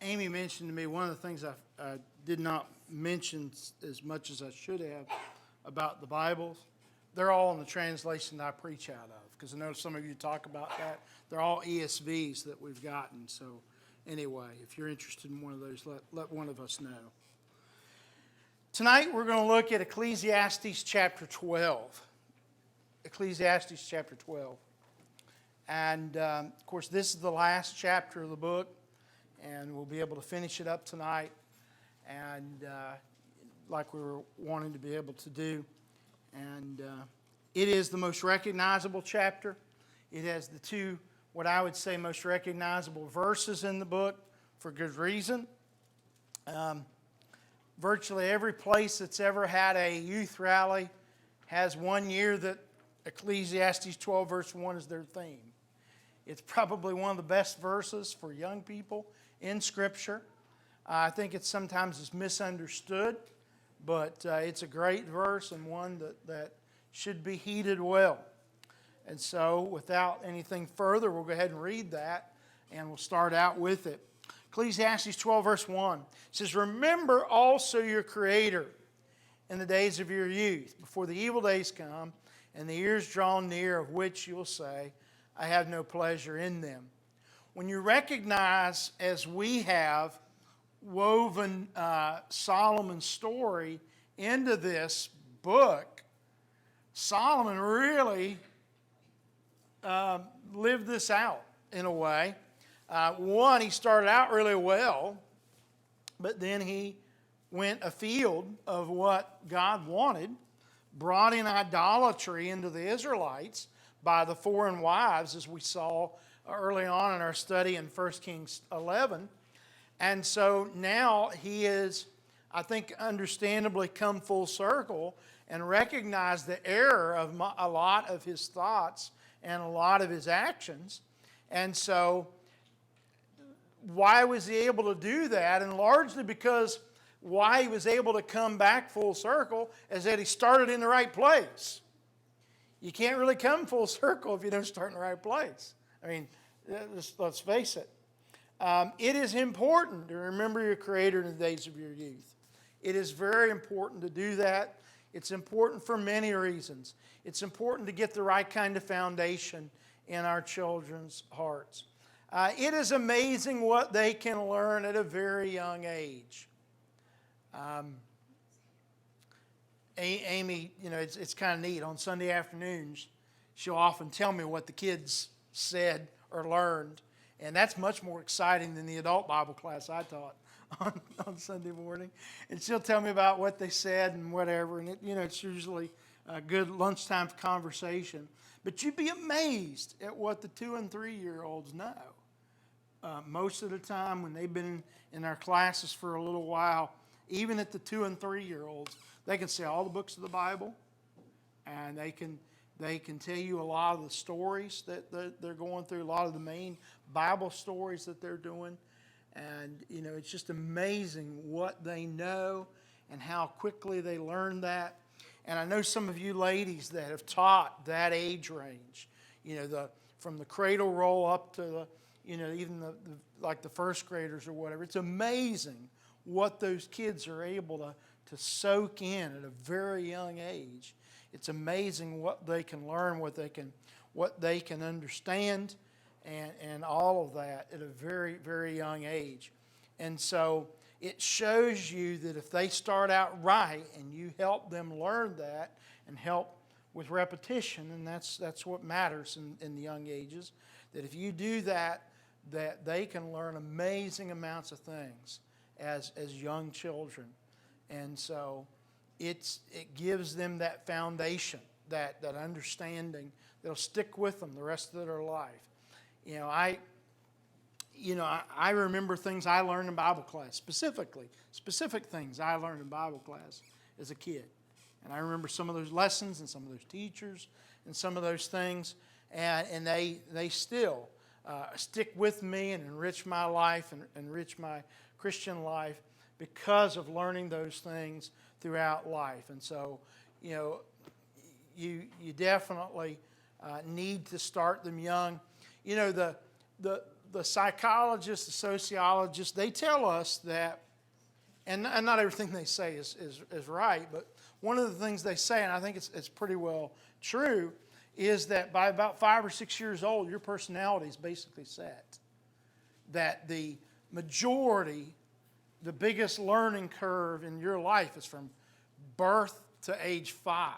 Amy mentioned to me one of the things I did not mention as much as I should have about the Bibles. They're all in the translation that I preach out of, because I know some of you talk about that. They're all ESVs that we've gotten. So anyway, if you're interested in one of those, let one of us know. Tonight we're going to look at Ecclesiastes chapter 12. Ecclesiastes chapter 12. And of course, this is the last chapter of the book, and we'll be able to finish it up tonight, and like we were wanting to be able to do. And it is the most recognizable chapter. It has the two, what I would say, most recognizable verses in the book for good reason. Virtually every place that's ever had a youth rally has one year that Ecclesiastes 12 verse 1 is their theme. It's probably one of the best verses for young people in Scripture. I think it sometimes is misunderstood, but it's a great verse and one that should be heeded well. And so, without anything further, we'll go ahead and read that, and we'll start out with it. Ecclesiastes 12 verse 1 says, "Remember also your Creator in the days of your youth, before the evil days come, and the years draw near, of which you'll say, I have no pleasure in them." When you recognize, as we have, woven Solomon's story into this book, Solomon really lived this out in a way. One, he started out really well, but then he went afield of what God wanted, brought in idolatry into the Israelites by the foreign wives, as we saw early on in our study in 1 Kings 11. And so now he is, I think, understandably come full circle and recognized the error of a lot of his thoughts and a lot of his actions. And so why was he able to do that? And largely because why he was able to come back full circle is that he started in the right place. You can't really come full circle if you don't start in the right place. I mean, let's face it. It is important to remember your Creator in the days of your youth. It is very important to do that. It's important for many reasons. It's important to get the right kind of foundation in our children's hearts. It is amazing what they can learn at a very young age. Amy, it's kind of neat. On Sunday afternoons, she'll often tell me what the kids said or learned, and that's much more exciting than the adult Bible class I taught on Sunday morning. And she'll tell me about what they said and whatever, and it's usually a good lunchtime conversation. But you'd be amazed at what the 2- and 3-year-olds know. Most of the time, when they've been in our classes for a little while, even at the 2- and 3-year-olds, they can say all the books of the Bible, and they can tell you a lot of the stories that they're going through, a lot of the main Bible stories that they're doing. And, it's just amazing what they know and how quickly they learn that. And I know some of you ladies that have taught that age range, from the cradle roll up to the, even like the first graders or whatever. It's amazing what those kids are able to soak in at a very young age. It's amazing what they can learn, what they can understand, and all of that at a very, very young age. And so it shows you that if they start out right and you help them learn that and help with repetition, and that's what matters in the young ages, that if you do that they can learn amazing amounts of things as young children. And so it gives them that foundation, that understanding that'll stick with them the rest of their life. I remember things I learned in Bible class, specific things I learned in Bible class as a kid. And I remember some of those lessons and some of those teachers and some of those things, and they still stick with me and enrich my life and enrich my Christian life because of learning those things throughout life. And so, you definitely need to start them young. The the psychologists, the sociologists, they tell us that, and not everything they say is right, but one of the things they say, and I think it's pretty well true, is that by about 5 or 6 years old, your personality is basically set. That the majority, the biggest learning curve in your life is from birth to age 5.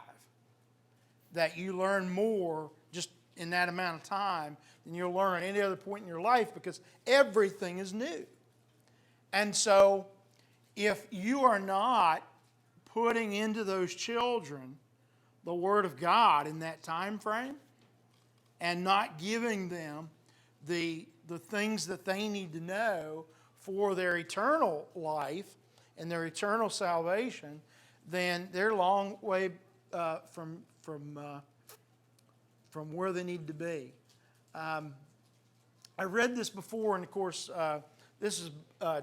That you learn more just in that amount of time than you'll learn at any other point in your life, because everything is new. And so if you are not putting into those children the Word of God in that time frame and not giving them the things that they need to know for their eternal life and their eternal salvation, then they're a long way from where they need to be. I read this before, and of course, this is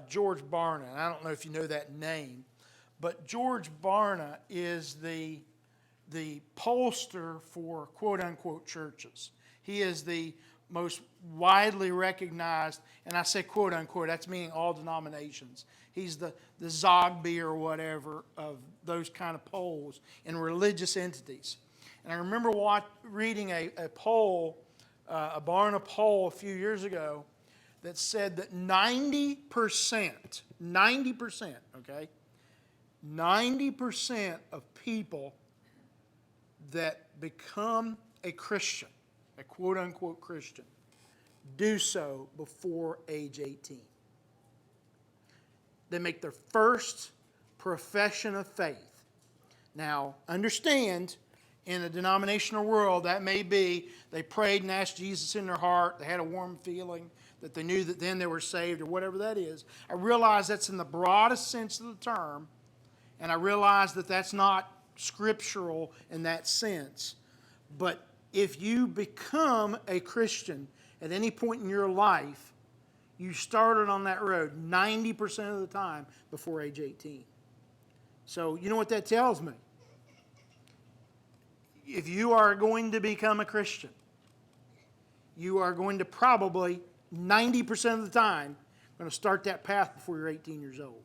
George Barna. And I don't know if you know that name, but George Barna is the pollster for quote-unquote churches. He is the most widely recognized, and I say quote-unquote, that's meaning all denominations. He's the Zogby or whatever of those kind of polls in religious entities. And I remember reading a poll, a Barna poll a few years ago, that said that 90%, okay, 90% of people that become a Christian, a quote-unquote Christian, do so before age 18. They make their first profession of faith. Now, understand, in a denominational world, that may be they prayed and asked Jesus in their heart, they had a warm feeling that they knew that then they were saved, or whatever that is. I realize that's in the broadest sense of the term, and I realize that that's not scriptural in that sense. But if you become a Christian at any point in your life, you started on that road 90% of the time before age 18. So you know what that tells me? If you are going to become a Christian, you are going to probably 90% of the time going to start that path before you're 18 years old.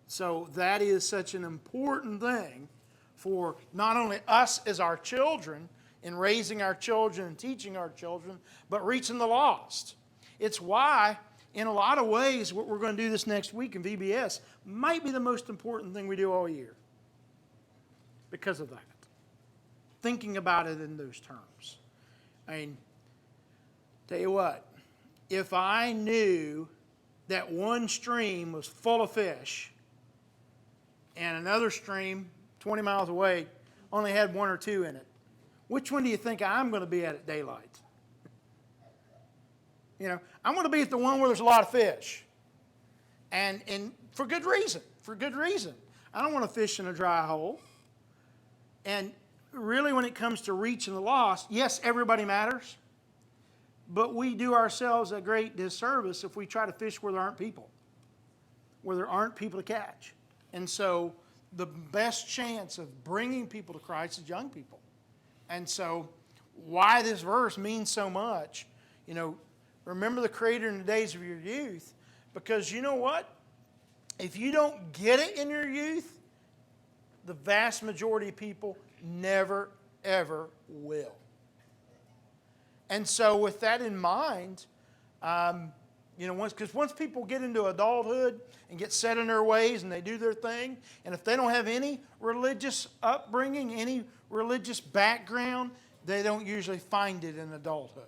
So that is such an important thing for not only us as our children, in raising our children and teaching our children, but reaching the lost. It's why, in a lot of ways, what we're going to do this next week in VBS might be the most important thing we do all year. Because of that. Thinking about it in those terms. I mean, tell you what, if I knew that one stream was full of fish and another stream 20 miles away only had 1 or 2 in it, which one do you think I'm going to be at daylight? You know, I'm going to be at the one where there's a lot of fish. And for good reason. For good reason. I don't want to fish in a dry hole. And really, when it comes to reaching the lost, yes, everybody matters. But we do ourselves a great disservice if we try to fish where there aren't people. Where there aren't people to catch. And so the best chance of bringing people to Christ is young people. And so why this verse means so much, you know, remember the Creator in the days of your youth, because you know what? If you don't get it in your youth, the vast majority of people never, ever will. And so with that in mind, you know, once people get into adulthood and get set in their ways and they do their thing, and if they don't have any religious upbringing, any religious background, they don't usually find it in adulthood.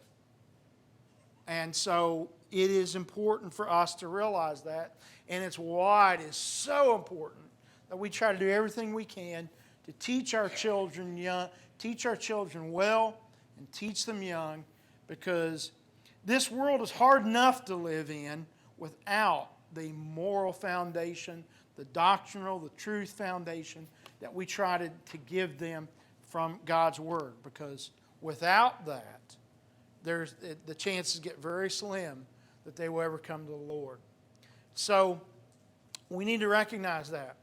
And so it is important for us to realize that, and it's why it is so important that we try to do everything we can to teach our children young, teach our children well, and teach them young, because this world is hard enough to live in without the moral foundation, the doctrinal, the truth foundation that we try to give them from God's Word. Because without that, the chances get very slim that they will ever come to the Lord. So we need to recognize that.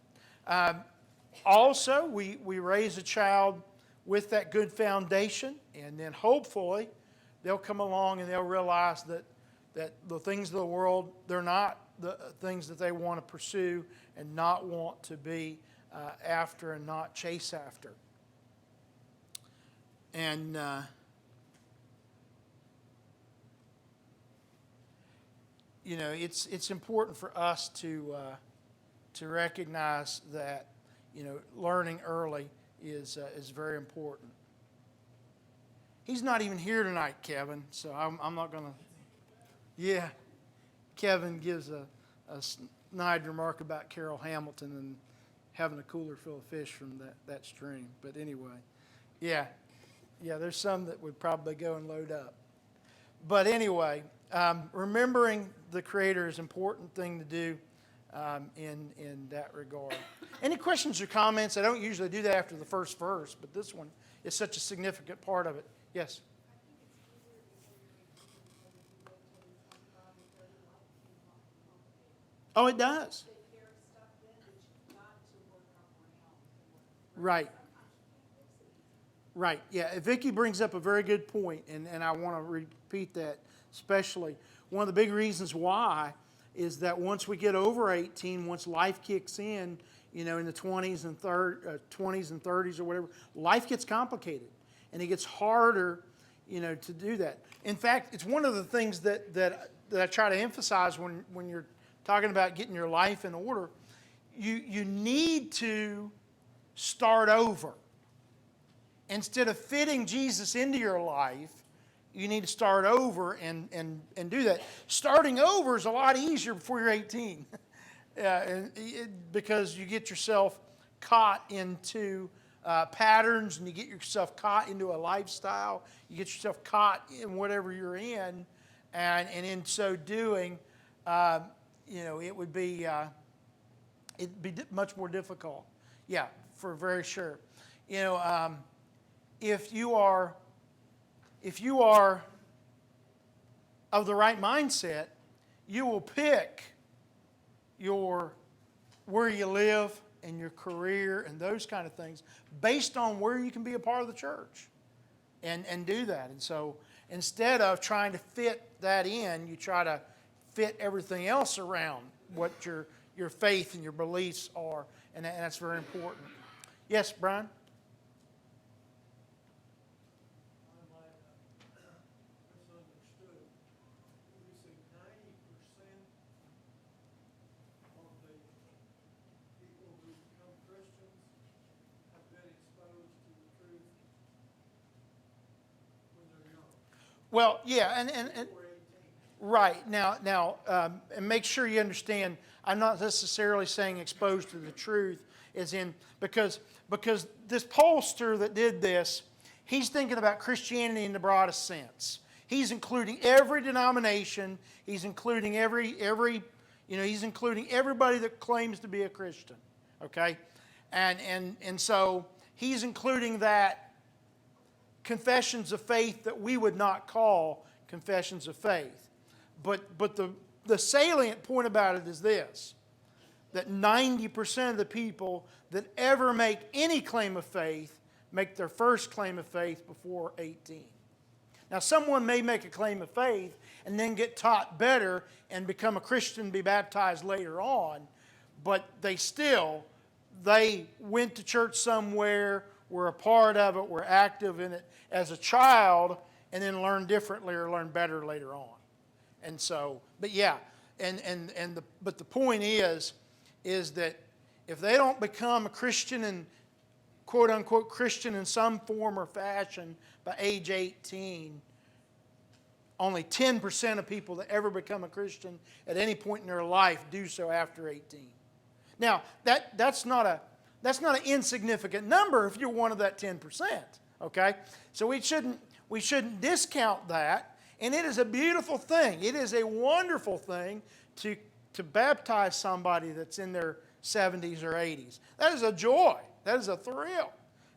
Also, we raise a child with that good foundation, and then hopefully they'll come along and they'll realize that that the things of the world, they're not the things that they want to pursue and not want to be after and not chase after. And it's important for us to recognize that learning early is very important. He's not even here tonight, Kevin, so I'm not going to. Yeah, Kevin gives a snide remark about Carol Hamilton and having a cooler full of fish from that stream. But anyway, yeah, there's some that would probably go and load up. But anyway, remembering the Creator is an important thing to do in that regard. Any questions or comments? I don't usually do that after the first verse, but this one is such a significant part of it. Yes? Oh, it does. Right. Right. Yeah, Vicki brings up a very good point, and I want to repeat that especially. One of the big reasons why is that once we get over 18, once life kicks in, in the 20s and 30s or whatever, life gets complicated, and it gets harder, to do that. In fact, it's one of the things that I try to emphasize when you're talking about getting your life in order. You need to start over. Instead of fitting Jesus into your life, you need to start over and do that. Starting over is a lot easier before you're 18 because you get yourself caught into patterns, and you get yourself caught into a lifestyle. You get yourself caught in whatever you're in, and in so doing, it'd be much more difficult. Yeah, for very sure. If you are of the right mindset, you will pick where you live and your career and those kind of things based on where you can be a part of the church and do that. And so instead of trying to fit that in, you try to fit everything else around what your faith and your beliefs are, and that's very important. Yes, Brian? Well, yeah, and right now, and make sure you understand. I'm not necessarily saying exposed to the truth, as in because this pollster that did this, he's thinking about Christianity in the broadest sense. He's including every denomination. He's including he's including everybody that claims to be a Christian. Okay, and so he's including that. Confessions of faith that we would not call confessions of faith. But the salient point about it is this, that 90% of the people that ever make any claim of faith make their first claim of faith before 18. Now, someone may make a claim of faith and then get taught better and become a Christian, be baptized later on, but they went to church somewhere, were a part of it, were active in it as a child, and then learned differently or learned better later on. And so, but yeah, but the point is that if they don't become a Christian and quote unquote Christian in some form or fashion by age 18, only 10% of people that ever become a Christian at any point in their life do so after 18. Now, that's not an insignificant number if you're one of that 10%, okay? So we shouldn't discount that, and it is a beautiful thing. It is a wonderful thing to baptize somebody that's in their 70s or 80s. That is a joy. That is a thrill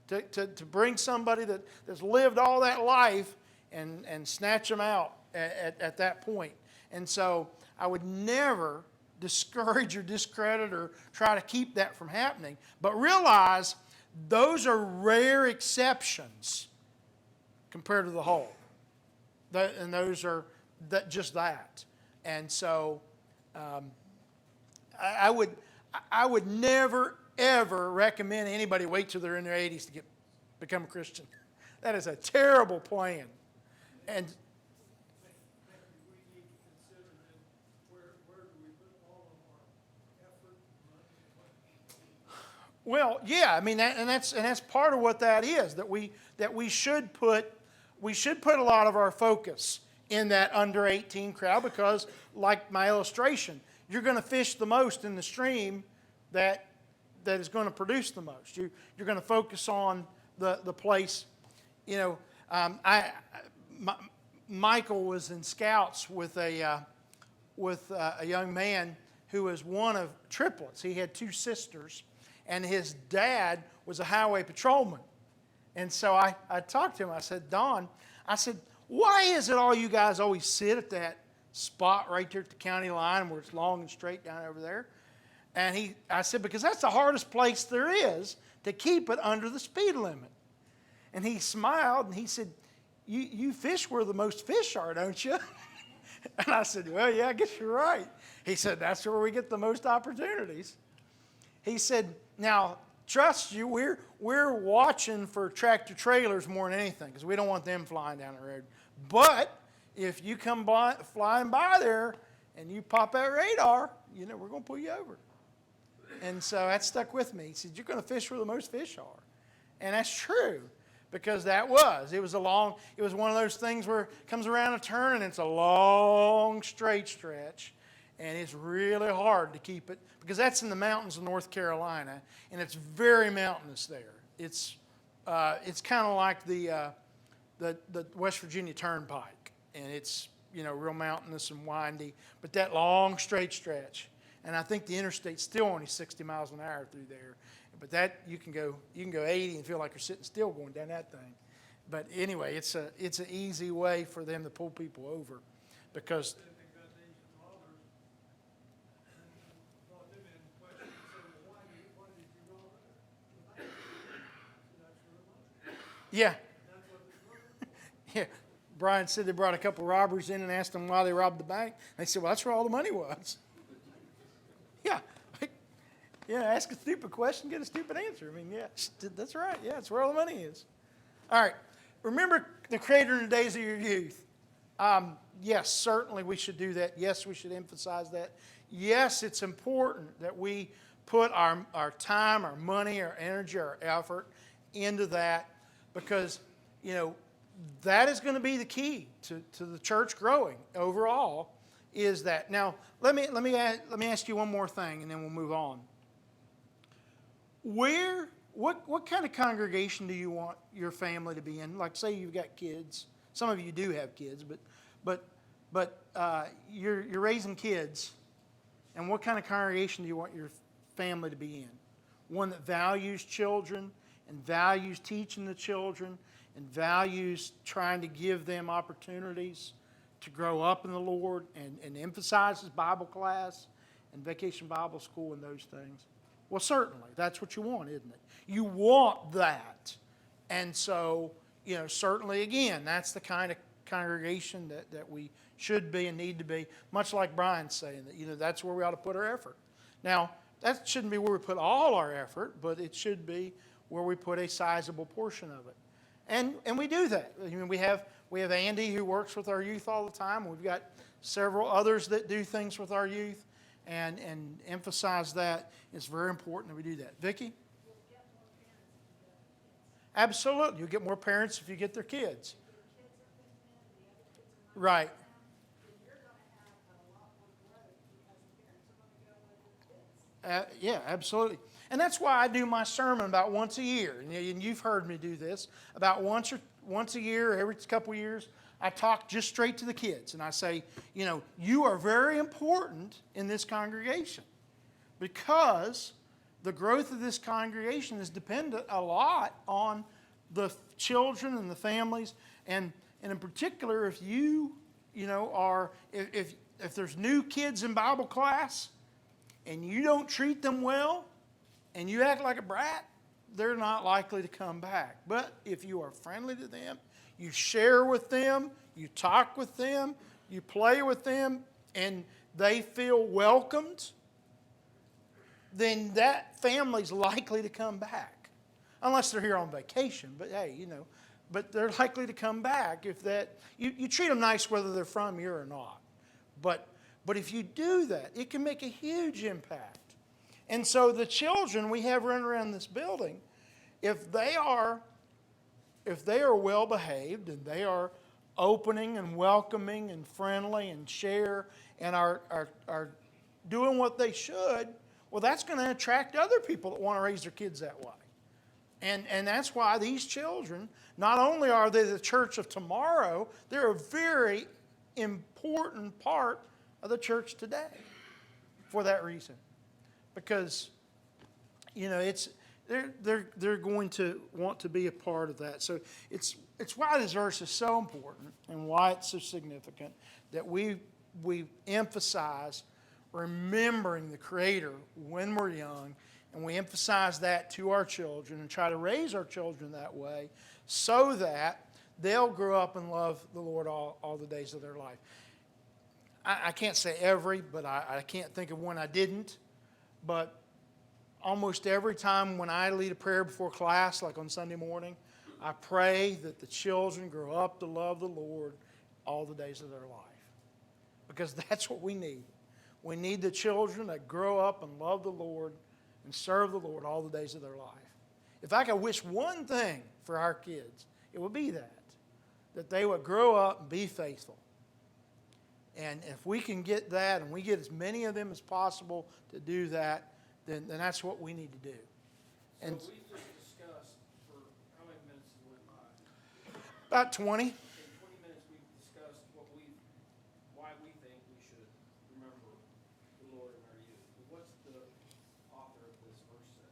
to bring somebody that's lived all that life and snatch them out at that point. And so I would never discourage or discredit or try to keep that from happening. But realize those are rare exceptions compared to the whole. And those are just that. And so I would never, ever recommend anybody wait till they're in their 80s to become a Christian. That is a terrible plan. And well, yeah, I mean, that's part of what that is, that we should put a lot of our focus in that under 18 crowd, because, like my illustration, you're going to fish the most in the stream that is going to produce the most. You're going to focus on the place. Michael was in Scouts with a young man who was one of triplets. He had two sisters, and his dad was a highway patrolman. And so I talked to him. I said, Don, I said, why is it all you guys always sit at that spot right there at the county line where it's long and straight down over there? And I said, because that's the hardest place there is to keep it under the speed limit. And he smiled and he said, you fish where the most fish are, don't you? And I said, well, yeah, I guess you're right. He said, that's where we get the most opportunities. He said, now, trust you, we're watching for tractor trailers more than anything, because we don't want them flying down the road. But if you come flying by there and you pop that radar, we're going to pull you over. And so that stuck with me. He said, you're going to fish where the most fish are. And that's true, because it was one of those things where it comes around a turn and it's a long straight stretch. And it's really hard to keep it, because that's in the mountains of North Carolina, and it's very mountainous there. It's kind of like the West Virginia Turnpike, and it's real mountainous and windy, but that long straight stretch. And I think the interstate's still only 60 miles an hour through there, but that you can go 80 and feel like you're sitting still going down that thing. But anyway, it's an easy way for them to pull people over, because. Yeah. Yeah. Brian said they brought a couple robbers in and asked them why they robbed the bank. They said, well, that's where all the money was. Yeah. Yeah, ask a stupid question, get a stupid answer. I mean, yeah, that's right. Yeah, it's where all the money is. All right. Remember the Creator in the days of your youth. Yes, certainly we should do that. Yes, we should emphasize that. Yes, it's important that we put our time, our money, our energy, our effort into that, because, that is going to be the key to the church growing overall, is that. Now, let me ask you one more thing, and then we'll move on. What kind of congregation do you want your family to be in? Like, say you've got kids. Some of you do have kids, but you're raising kids, and what kind of congregation do you want your family to be in? One that values children and values teaching the children and values trying to give them opportunities to grow up in the Lord, and emphasizes Bible class and vacation Bible school and those things. Well, certainly, that's what you want, isn't it? You want that. And so, certainly, again, that's the kind of congregation that we should be and need to be, much like Brian's saying, that that's where we ought to put our effort. Now, that shouldn't be where we put all our effort, but it should be where we put a sizable portion of it. And we do that. I mean, we have Andy, who works with our youth all the time. We've got several others that do things with our youth, and emphasize that. It's very important that we do that. Vicki? Absolutely. You'll get more parents if you get their kids. Right. Yeah, absolutely. And that's why I do my sermon about once a year. And you've heard me do this. About once a year, every couple of years, I talk just straight to the kids. And I say, you are very important in this congregation, because the growth of this congregation is dependent a lot on the children and the families. And in particular, if if there's new kids in Bible class and you don't treat them well and you act like a brat, they're not likely to come back. But if you are friendly to them, you share with them, you talk with them, you play with them, and they feel welcomed, then that family's likely to come back. Unless they're here on vacation, but hey, but they're likely to come back if that, you treat them nice whether they're from here or not. But if you do that, it can make a huge impact. And so the children we have running around this building, if they are well behaved and they are opening and welcoming and friendly and share and are doing what they should, well, that's going to attract other people that want to raise their kids that way. And that's why these children, not only are they the church of tomorrow, they're a very important part of the church today for that reason. Because, they're going to want to be a part of that. So it's why this verse is so important and why it's so significant that we emphasize remembering the Creator when we're young, and we emphasize that to our children and try to raise our children that way so that they'll grow up and love the Lord all the days of their life. I can't say every, but I can't think of one I didn't. But almost every time when I lead a prayer before class, like on Sunday morning, I pray that the children grow up to love the Lord all the days of their life. Because that's what we need. We need the children that grow up and love the Lord and serve the Lord all the days of their life. If I could wish one thing for our kids, it would be that they would grow up and be faithful. And if we can get that, and we get as many of them as possible to do that, then that's what we need to do. So and we just discussed for how many minutes went by? About 20. In 20 minutes we've discussed why we think we should remember the Lord in our youth. But what's the author of this verse say?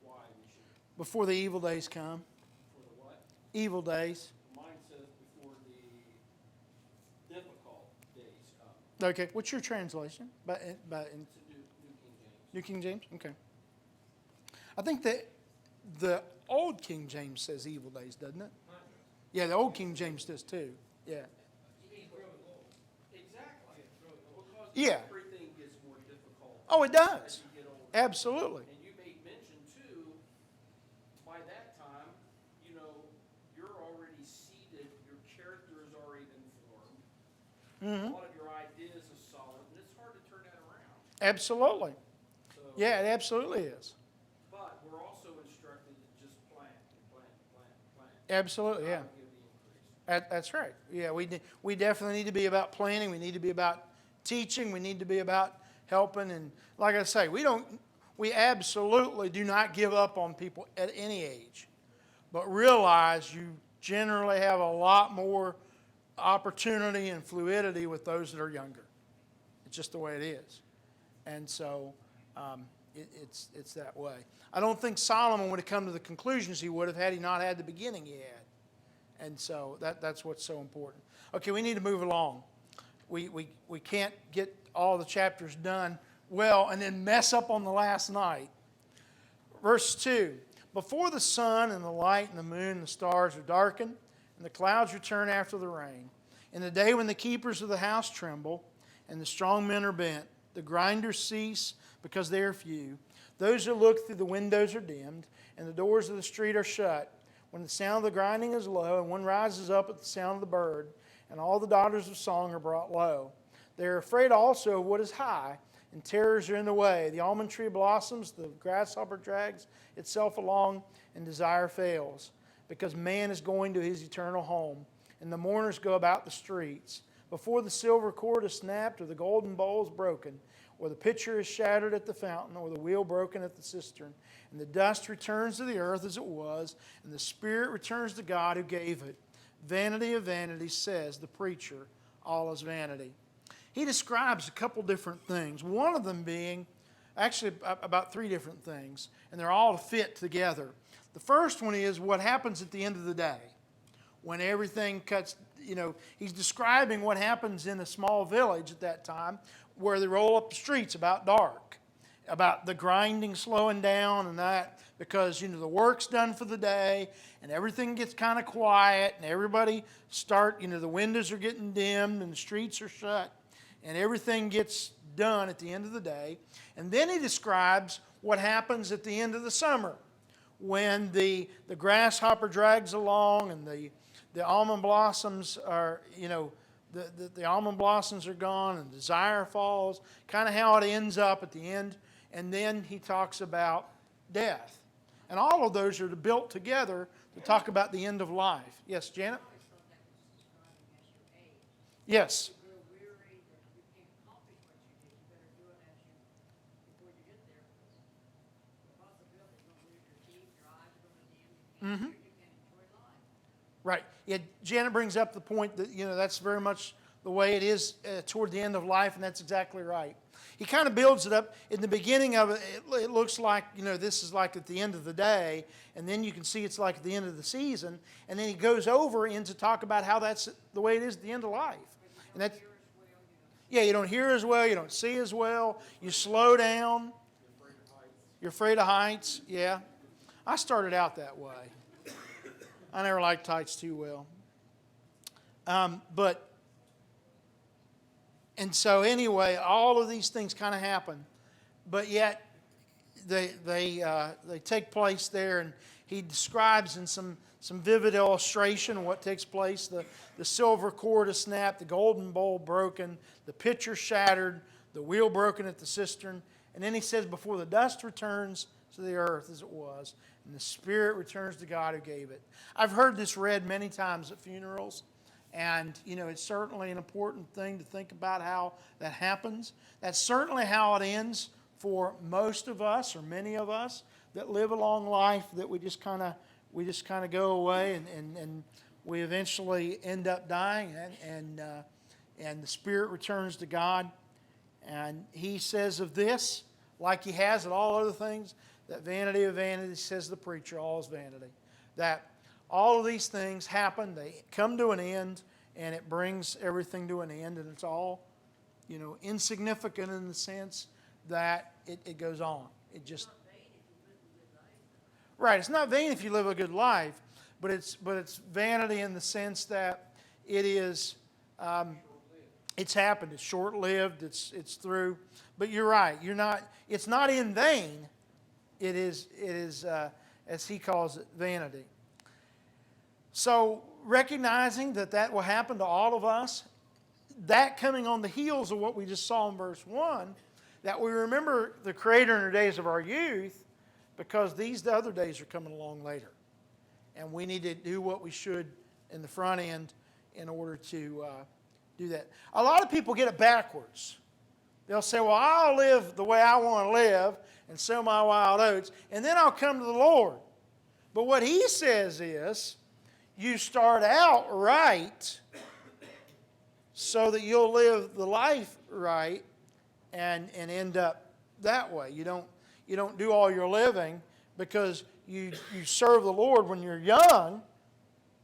Why we should? Before the evil days come. For the what? Evil days. Mine says before the difficult days come. Okay, what's your translation? It's a New King James. New King James? Okay. I think that the old King James says evil days, doesn't it? Yeah, the old King James does too. Yeah. Exactly. Because Yeah. everything gets more difficult Oh, it as does. you get older. Absolutely. And you made mention too, by that time, you're already seated, your character has already been formed. Mm-hmm. A lot of your ideas are solid, and it's hard to turn that around. Absolutely. So, Yeah, it absolutely is. But we're also instructed to just plant and plant and plant and plant. Absolutely, yeah. God will give the increase. That's right. Yeah, we definitely need to be about planning. We need to be about teaching. We need to be about helping. And like I say, we absolutely do not give up on people at any age. But realize you generally have a lot more opportunity and fluidity with those that are younger. It's just the way it is. And so it's that way. I don't think Solomon would have come to the conclusions he would have had he not had the beginning he had. And so that's what's so important. Okay, we need to move along. We can't get all the chapters done well and then mess up on the last night. Verse 2, before the sun and the light and the moon and the stars are darkened, and the clouds return after the rain, in the day when the keepers of the house tremble, and the strong men are bent, the grinders cease because they are few, those who look through the windows are dimmed, and the doors of the street are shut, when the sound of the grinding is low, and one rises up at the sound of the bird, and all the daughters of song are brought low. They are afraid also of what is high, and terrors are in the way. The almond tree blossoms, the grasshopper drags itself along, and desire fails, because man is going to his eternal home, and the mourners go about the streets. Before the silver cord is snapped, or the golden bowl is broken, or the pitcher is shattered at the fountain, or the wheel broken at the cistern, and the dust returns to the earth as it was, and the spirit returns to God who gave it. Vanity of vanities, says the preacher, all is vanity. He describes a couple different things, one of them being actually about three different things, and they're all to fit together. The first one is what happens at the end of the day, when everything cuts, he's describing what happens in a small village at that time where they roll up the streets about dark. about the grinding slowing down and that, because the work's done for the day and everything gets kind of quiet and everybody the windows are getting dimmed and the streets are shut and everything gets done at the end of the day. And then he describes what happens at the end of the summer when the grasshopper drags along and the almond blossoms are, the almond blossoms are gone and desire falls, kind of how it ends up at the end. And then he talks about death. And all of those are built together to talk about the end of life. Yes, Janet? Yes. Mm-hmm. Right. Yeah, Janet brings up the point that, that's very much the way it is toward the end of life, and that's exactly right. He kind of builds it up. In the beginning of it, it looks like, this is like at the end of the day, and then you can see it's like at the end of the season, and then he goes over into talk about how that's the way it is at the end of life. And that's, yeah, you don't hear as well, you don't see as well, you slow down. You're afraid of heights, yeah. I started out that way. I never liked heights too well. And so anyway, all of these things kind of happen, but yet they take place there, and he describes in some vivid illustration what takes place. The silver cord is snapped, the golden bowl broken, the pitcher shattered, the wheel broken at the cistern, and then he says, before the dust returns to the earth as it was, and the spirit returns to God who gave it. I've heard this read many times at funerals. And, it's certainly an important thing to think about how that happens. That's certainly how it ends for most of us, or many of us, that live a long life, that we just kind of go away and we eventually end up dying, and the spirit returns to God. And he says of this, like he has at all other things, that vanity of vanity, says the preacher, all is vanity. That all of these things happen, they come to an end, and it brings everything to an end, and it's all, insignificant in the sense that it goes on. It just, right, it's not vain if you live a good life, but it's vanity in the sense that it is, it's happened, it's short-lived, it's through. But you're right, it's not in vain. It is as he calls it, vanity. So recognizing that will happen to all of us, that coming on the heels of what we just saw in verse 1, that we remember the Creator in the days of our youth, because the other days are coming along later. And we need to do what we should in the front end in order to do that. A lot of people get it backwards. They'll say, well, I'll live the way I want to live and sow my wild oats, and then I'll come to the Lord. But what he says is, you start out right so that you'll live the life right and end up that way. You don't do all your living because you serve the Lord when you're young,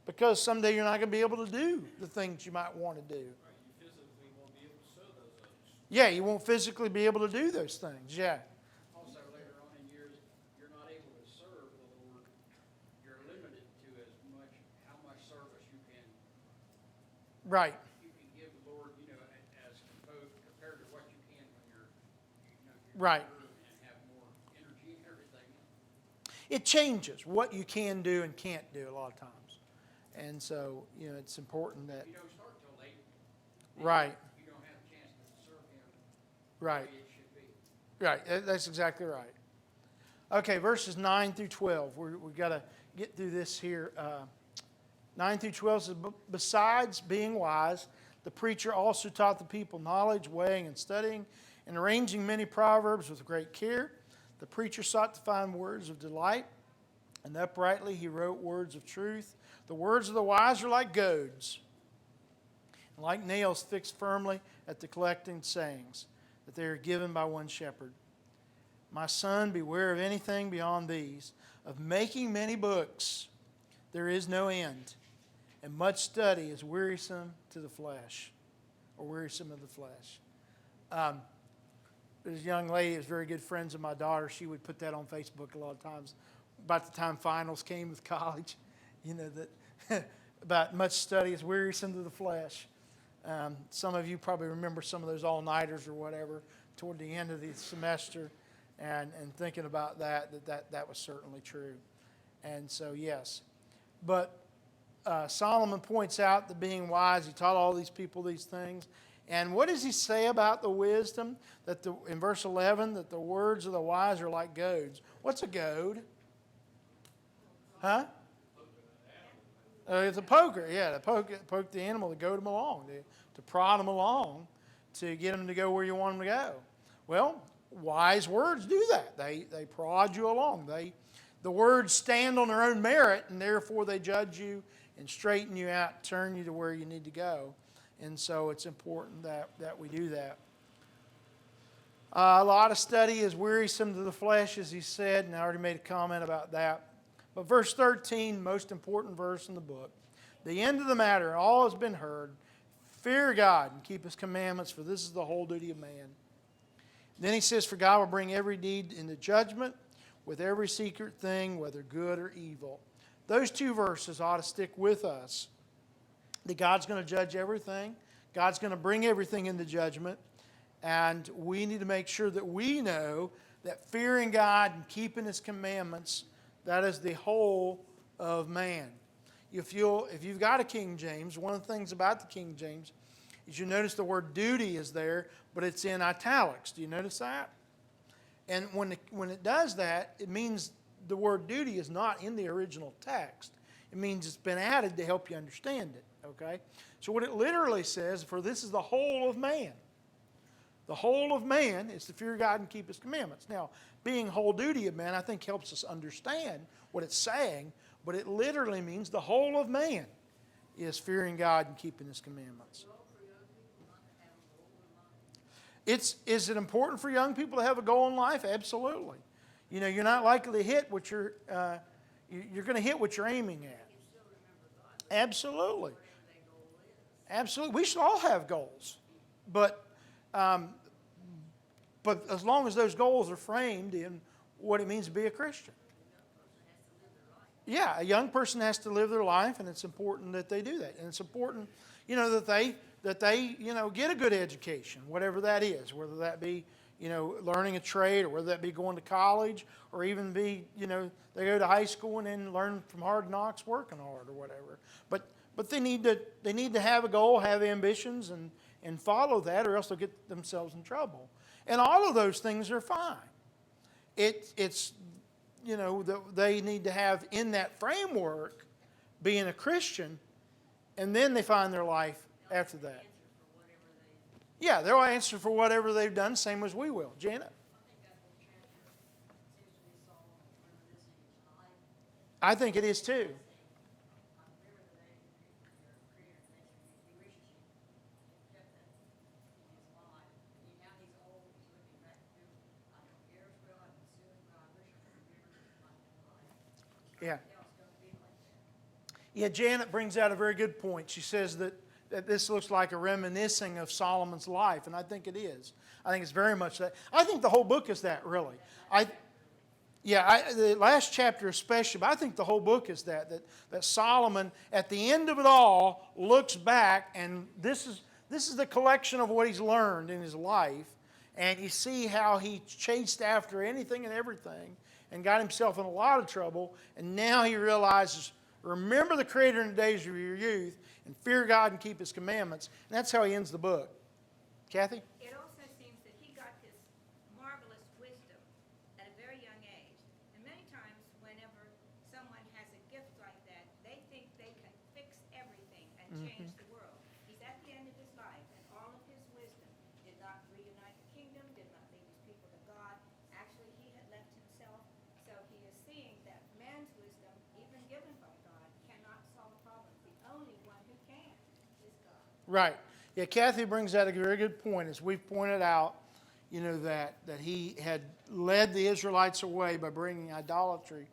because someday you're not going to be able to do the things you might want to do. Right, you physically won't be able to sow those oats. Yeah, you won't physically be able to do those things. Yeah. Also, later on in years, you're not able to serve the Lord. You're limited to how much service you can. Right. You can give the Lord, as compared to what you can when you're Right. and have more energy and everything. It changes what you can do and can't do a lot of times. And so, it's important that... You don't start till late. Right. You don't have a chance to serve Him Right. the way it should be. Right. That's exactly right. Okay, verses 9 through 12. We've got to get through this here. 9 through 12 says, besides being wise, the preacher also taught the people knowledge, weighing and studying, and arranging many proverbs with great care. The preacher sought to find words of delight, and uprightly he wrote words of truth. The words of the wise are like goads, and like nails fixed firmly at the collecting sayings, that they are given by one shepherd. My son, beware of anything beyond these, of making many books. There is no end, and much study is wearisome to the flesh, or wearisome of the flesh. This young lady is very good friends of my daughter. She would put that on Facebook a lot of times. About the time finals came with college, that about much study is wearisome to the flesh. Some of you probably remember some of those all-nighters or whatever toward the end of the semester, and thinking about that was certainly true. And so, yes. But Solomon points out that being wise, he taught all these people these things. And what does he say about the wisdom? In verse 11, that the words of the wise are like goads. What's a goad? Huh? It's a poker, yeah, to poke the animal, to goad them along, to prod them along, to get them to go where you want them to go. Well, wise words do that. They prod you along. The words stand on their own merit, and therefore they judge you and straighten you out, turn you to where you need to go. And so it's important that we do that. A lot of study is wearisome to the flesh, as he said, and I already made a comment about that. But verse 13, most important verse in the book. The end of the matter, all has been heard. Fear God and keep his commandments, for this is the whole duty of man. Then he says, for God will bring every deed into judgment with every secret thing, whether good or evil. Those two verses ought to stick with us. That God's going to judge everything. God's going to bring everything into judgment. And we need to make sure that we know that fearing God and keeping his commandments, that is the whole of man. If you've got a King James, one of the things about the King James is you notice the word duty is there, but it's in italics. Do you notice that? And when it does that, it means the word duty is not in the original text. It means it's been added to help you understand it. Okay? So what it literally says, for this is the whole of man. The whole of man is to fear God and keep his commandments. Now, being whole duty of man, I think helps us understand what it's saying, but it literally means the whole of man is fearing God and keeping his commandments. Is it important for young people to have a goal in life? Absolutely. You're not likely to hit what you're going to hit what you're aiming at. Absolutely. Absolutely. We should all have goals. But as long as those goals are framed in what it means to be a Christian. Yeah, a young person has to live their life, and it's important that they do that. And it's important, that they get a good education, whatever that is, whether that be, learning a trade, or whether that be going to college, or even be, they go to high school and then learn from hard knocks, working hard or whatever. But they need to have a goal, have ambitions, and follow that, or else they'll get themselves in trouble. And all of those things are fine. It's they need to have in that framework being a Christian, and then they find their life after that. Yeah, they'll answer for whatever they've done, same as we will. Janet? I think it is too. Yeah. Yeah, Janet brings out a very good point. She says that this looks like a reminiscing of Solomon's life, and I think it is. I think it's very much that. I think the whole book is that, really. The last chapter especially, but I think the whole book is that Solomon, at the end of it all, looks back, and this is the collection of what he's learned in his life, and you see how he chased after anything and everything, and got himself in a lot of trouble, and now he realizes, remember the Creator in the days of your youth, and fear God and keep his commandments. And that's how he ends the book. Kathy? It also seems that he got this marvelous wisdom at a very young age. And many times whenever someone has a gift like that, they think they can fix everything and change the world. He's at the end of his life, and all of his wisdom did not reunite the kingdom, did not lead his people to God. Actually, he had left himself. So he is seeing that man's wisdom, even given by God, cannot solve problems. The only one who can is God. Right. Yeah, Kathy brings out a very good point. As we've pointed out, that he had led the Israelites away by bringing idolatry.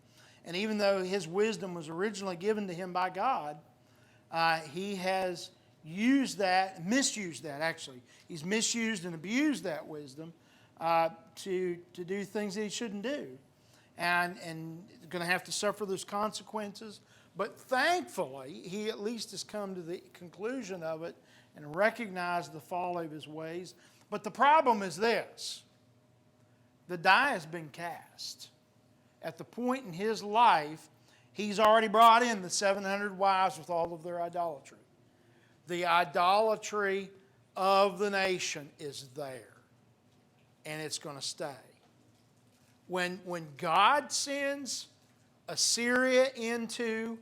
And even though his wisdom was originally given to him by God, he has misused that actually. He's misused and abused that wisdom to do things that he shouldn't do, and going to have to suffer those consequences. But thankfully, he at least has come to the conclusion of it and recognized the folly of his ways. But the problem is this: the die has been cast. At the point in his life, he's already brought in the 700 wives with all of their idolatry. The idolatry of the nation is there, and it's going to stay. When God sends Assyria into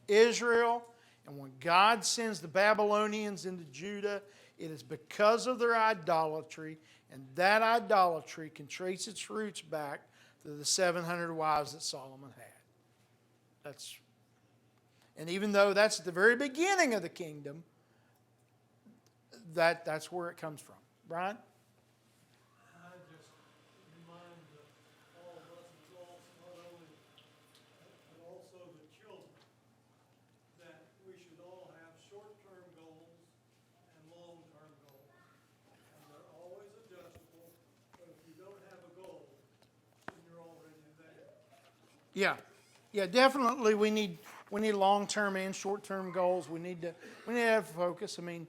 Israel, and when God sends the Babylonians into Judah, it is because of their idolatry, and that idolatry can trace its roots back to the 700 wives that Solomon had. And even though that's at the very beginning of the kingdom, that's where it comes from. Brian? I just remind all of us adults, not only, but also the children, that we should all have short-term goals and long-term goals. And they're always adjustable, but if you don't have a goal, then you're already there. Yeah, definitely we need long-term and short-term goals. We need to have focus. I mean,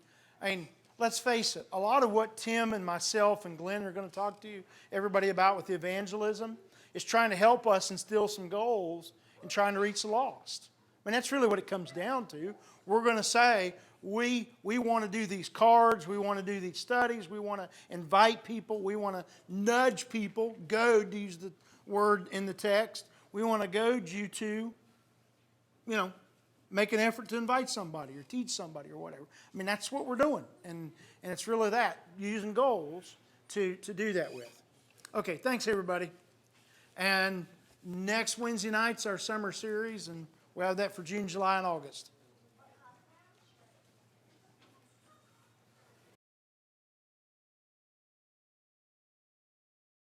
let's face it, a lot of what Tim and myself and Glenn are going to talk to everybody about with the evangelism is trying to help us instill some goals and trying to reach the lost. I mean, that's really what it comes down to. We're going to say, we want to do these cards, we want to do these studies, we want to invite people, we want to nudge people, goad, to use the word in the text. We want to goad you to, make an effort to invite somebody or teach somebody or whatever. I mean, that's what we're doing. And it's really that, using goals to do that with. Okay, thanks everybody. And next Wednesday night's our summer series, and we'll have that for June, July, and August.